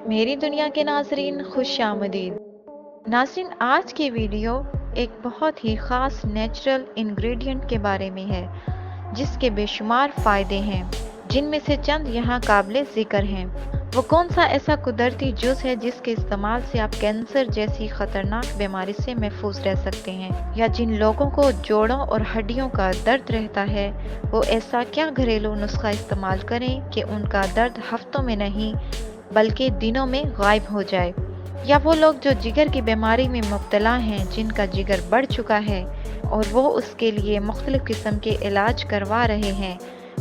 मेरी दुनिया के नाजरीन खुश आमदीद। नाजरीन, आज की वीडियो एक बहुत ही ख़ास नेचुरल इंग्रेडिएंट के बारे में है जिसके बेशुमार फ़ायदे हैं, जिनमें से चंद यहाँ काबिल ज़िक्र हैं। वो कौन सा ऐसा कुदरती जूस है जिसके इस्तेमाल से आप कैंसर जैसी ख़तरनाक बीमारी से महफूज रह सकते हैं, या जिन लोगों को जोड़ों और हड्डियों का दर्द रहता है वो ऐसा क्या घरेलू नुस्खा इस्तेमाल करें कि उनका दर्द हफ्तों में नहीं बल्कि दिनों में गायब हो जाए। या वो लोग जो जिगर की बीमारी में मुब्तला हैं, जिनका जिगर बढ़ चुका है और वो उसके लिए मुख्तलिफ़ किस्म के इलाज करवा रहे हैं।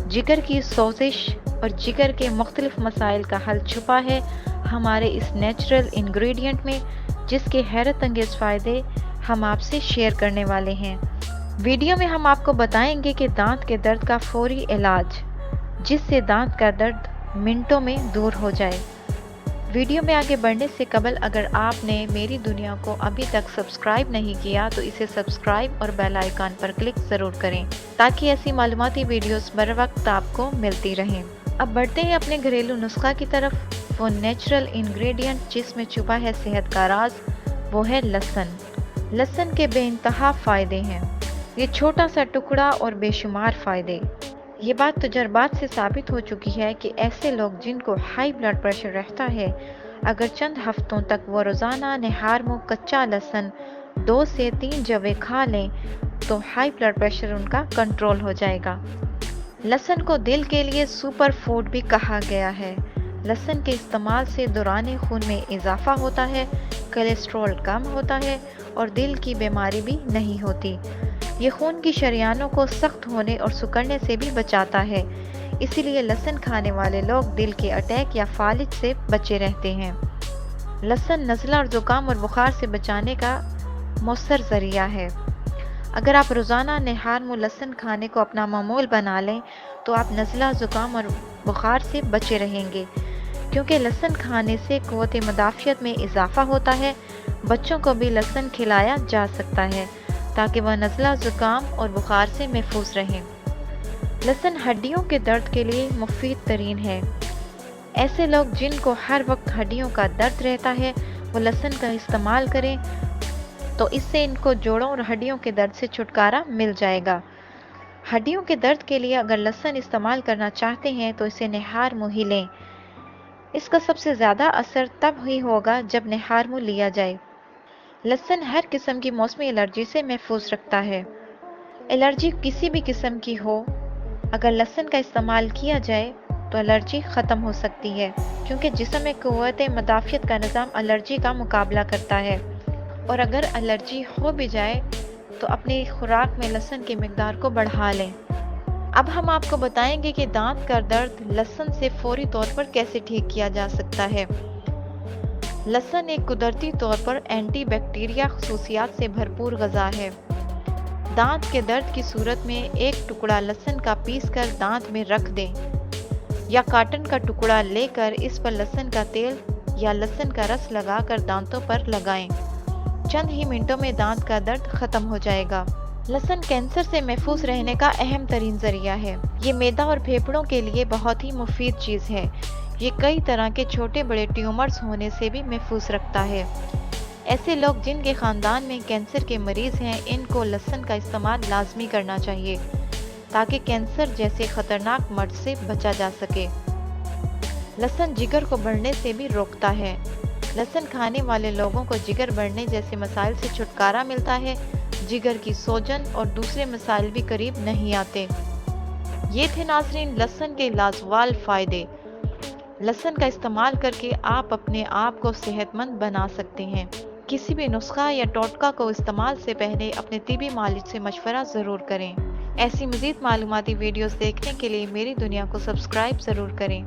जिगर की सोजिश और जिगर के मुख्तलिफ़ मसाइल का हल छुपा है हमारे इस नेचुरल इंग्रेडिएंट में, जिसके हैरत अंगेज़ फ़ायदे हम आपसे शेयर करने वाले हैं। वीडियो में हम आपको बताएंगे कि दांत के दर्द का फौरी इलाज, जिससे दांत का दर्द मिनटों में दूर हो जाए। वीडियो में आगे बढ़ने से कबल अगर आपने मेरी दुनिया को अभी तक सब्सक्राइब नहीं किया तो इसे सब्सक्राइब और बेल आइकन पर क्लिक ज़रूर करें ताकि ऐसी मालूमाती वीडियोस बर वक्त आपको मिलती रहें। अब बढ़ते हैं अपने घरेलू नुस्खा की तरफ। वो नेचुरल इंग्रेडिएंट जिसमें छुपा है सेहत का राज, वो है लहसुन। लहसुन के बेइंतहा फ़ायदे हैं। ये छोटा सा टुकड़ा और बेशुमार फ़ायदे। ये बात तजर्बात से साबित हो चुकी है कि ऐसे लोग जिनको हाई ब्लड प्रेशर रहता है, अगर चंद हफ्तों तक वो रोज़ाना निहार मुँह कच्चा लहसुन 2 से 3 जवे खा लें तो हाई ब्लड प्रेशर उनका कंट्रोल हो जाएगा। लहसुन को दिल के लिए सुपर फूड भी कहा गया है। लहसुन के इस्तेमाल से दौरान खून में इजाफा होता है, कोलेस्ट्रॉल कम होता है और दिल की बीमारी भी नहीं होती। ये खून की शरियानों को सख्त होने और सिकुड़ने से भी बचाता है, इसीलिए लहसुन खाने वाले लोग दिल के अटैक या फालिज से बचे रहते हैं। लहसुन नज़ला और ज़ुकाम और बुखार से बचाने का मौसर ज़रिया है। अगर आप रोज़ाना निहार मुँह लहसुन खाने को अपना मामूल बना लें तो आप नज़ला, ज़ुकाम और बुखार से बचे रहेंगे, क्योंकि लहसुन खाने से क़ुव्वत मुदाफ़ियत में इजाफ़ा होता है। बच्चों को भी लहसुन खिलाया जा सकता है ताकि वह नज़ला, ज़ुकाम और बुखार से महफूज रहें। लहसुन हड्डियों के दर्द के लिए मुफीद तरीन है। ऐसे लोग जिनको हर वक्त हड्डियों का दर्द रहता है वो लहसुन का इस्तेमाल करें तो इससे इनको जोड़ों और हड्डियों के दर्द से छुटकारा मिल जाएगा। हड्डियों के दर्द के लिए अगर लहसुन इस्तेमाल करना चाहते हैं तो इसे निहार मुँह ही लें। इसका सबसे ज़्यादा असर तब ही होगा जब निहार मुँह लिया जाए। लहसुन हर किस्म की मौसमी एलर्जी से महफूज रखता है। एलर्जी किसी भी किस्म की हो, अगर लहसुन का इस्तेमाल किया जाए तो एलर्जी ख़त्म हो सकती है, क्योंकि जिस्म में क़ुव्वत मुदाफ़ियत का निज़ाम एलर्जी का मुकाबला करता है। और अगर एलर्जी हो भी जाए तो अपनी खुराक में लहसुन की मिकदार को बढ़ा लें। अब हम आपको बताएंगे कि दांत का दर्द लहसुन से फौरी तौर पर कैसे ठीक किया जा सकता है। लहसुन एक कुदरती तौर पर एंटी बैक्टीरिया खसूसियात से भरपूर ग़िज़ा है। दांत के दर्द की सूरत में एक टुकड़ा लहसुन का पीस कर दांत में रख दें, या काटन का टुकड़ा लेकर इस पर लहसुन का तेल या लहसुन का रस लगाकर दांतों पर लगाएं। चंद ही मिनटों में दांत का दर्द ख़त्म हो जाएगा। लहसुन कैंसर से महफूज रहने का अहम तरीन ज़रिया है। ये मैदा और फेफड़ों के लिए बहुत ही मुफीद चीज़ है। ये कई तरह के छोटे बड़े ट्यूमर्स होने से भी महफूज रखता है। ऐसे लोग जिनके ख़ानदान में कैंसर के मरीज़ हैं, इनको लहसुन का इस्तेमाल लाजमी करना चाहिए ताकि कैंसर जैसे ख़तरनाक मर्ज से बचा जा सके। लहसुन जिगर को बढ़ने से भी रोकता है। लहसुन खाने वाले लोगों को जिगर बढ़ने जैसे मसाइल से छुटकारा मिलता है। जिगर की सोजन और दूसरे मसाइल भी करीब नहीं आते। ये थे नाज़रीन लहसुन के लाजवाब फ़ायदे। लहसुन का इस्तेमाल करके आप अपने आप को सेहतमंद बना सकते हैं। किसी भी नुस्खा या टोटका को इस्तेमाल से पहले अपने तिबी मालिक से मशवरा ज़रूर करें। ऐसी मज़ीद मालूमाती वीडियोस देखने के लिए मेरी दुनिया को सब्सक्राइब ज़रूर करें।